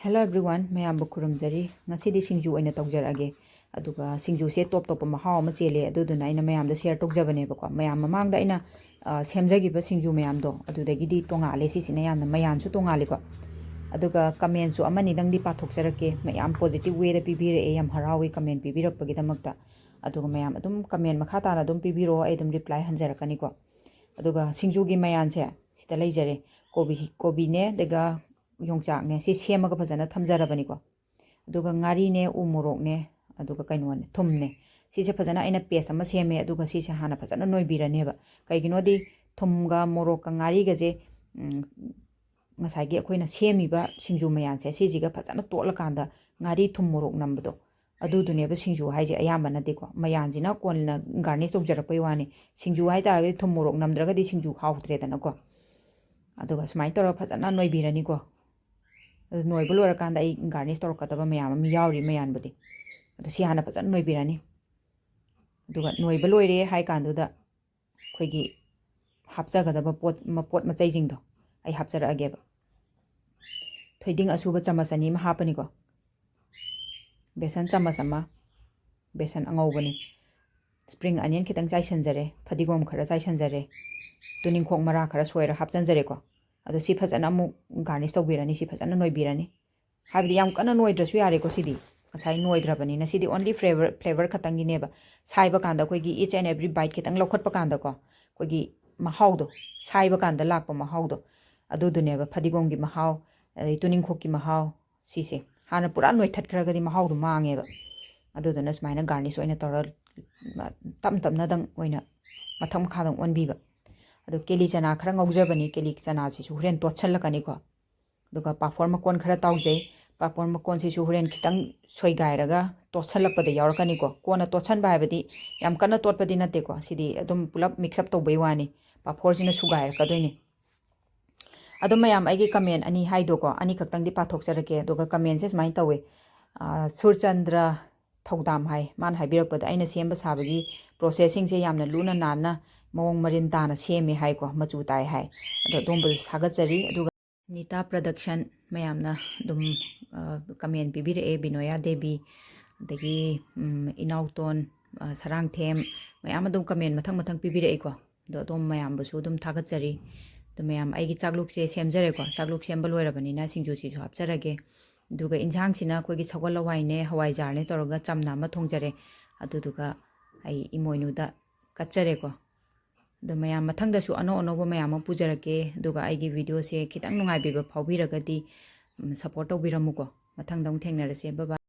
Hello everyone, mayambu khurumjari. Ngasidi singju oina tawjarage. Aduga singju se top mahaw ama chele aduduna aina mayamda share tawjabane bako. Mayam mamangda aina semjagiba singju mayamdo adudagidi tongale sisina yamna mayansu tongale ko. Aduga comment su amani dangdi pathokjarake mayam positive way da pibire yam harawi comment pibirakpagi damakta. Aduga mayam adum comment makhata na adum pibiro ay adum reply hanjarakani ko. Aduga singju gi mayanse sita leijare kobi ne daga yongchak ne si semaga phajana thamjarabani ko aduga ngari ne umorok ne aduga kaino ne thum ne si se phajana aina paste ama seme aduga si se hana phajana noibirane ba kaigino di thum ga morok ka ngari ga je ngasai gi akoina semi ba singju mayan se si jiga phajana totla kanda ngari thum morok nambado adu dune ba singju haije ayamba na de ko mayan jina konna garnish tokjarapai wani singju hai ta ga thum morok namdraga di singju khawtre dana ko aduga smai tora phajana noibirani ko noibu lora kanda ai garnish torokataba mayam mi yauri mayan budi adu si hana phajana noibirani aduga noibu loire hai kanduda khoigi hapjagadaba pot macai jingdo ai hapjara ageba thoiding asuba chamasani ma hapani ko besan chamasama besan angawbani spring onion kitang chai sanjare phadigom khara chai sanjare tuning khok mara khara soira hapjanjare ko ado si phajana mu garnish tawbirani si phajana noibirani habdi yam kana noidrasu yare ko sidi asai noidrabani na sidi only flavor khatangi neba saiba kanda koigi each and every bite kitang lokhat pa kanda ko koigi mahawdo saiba kanda lakpa mahawdo adu duneba phadigom gi mahaw tuning khok gi mahaw sise hana pura noi that khara gadi mahawdo mangeba adu dana smaina garnish oina tora tamna dang oina matham khadang onbiba ado keli chana khara ngaujabani keli chana si su huren totchalakani ko duga pafor makon khara taujai papor makon si su huren kitang soigairaga totchalakpada yaurakani ko kona totchanba habadi yam kana totpadi nate ko sidi adum pulap mix up tawbai wani pafor sina sugair kadoini adum mayam aigi comment ani haido ko ani khaktang di pathokjarake duga comment se smai tawe surchandra thaudam hai man haibirakpada aina semba sabagi processing se yamna luna nana mawong marin tana seme hai ko machu tai hai ado dombul sagachari aduga nita production mayamna dum comment bibire e binoya devi dagi inauton sarang them mayam dum comment mathang bibire e ko do dom mayam busu dum thagachari to mayam aigi chakluk se semjare ko chakluk sembal loirabani na singju si hapjarage duga injang sina koigi chawal lawai ne hawai jar ne toroga chamna ma thongjare aduduga ai imoinuda kachare ko do mayam mathang da su ano bo mayam pujarake duga aigi video se kitang nungai biba phawbiragadi support tawbiramu ko mathang dong thengnarase bye bye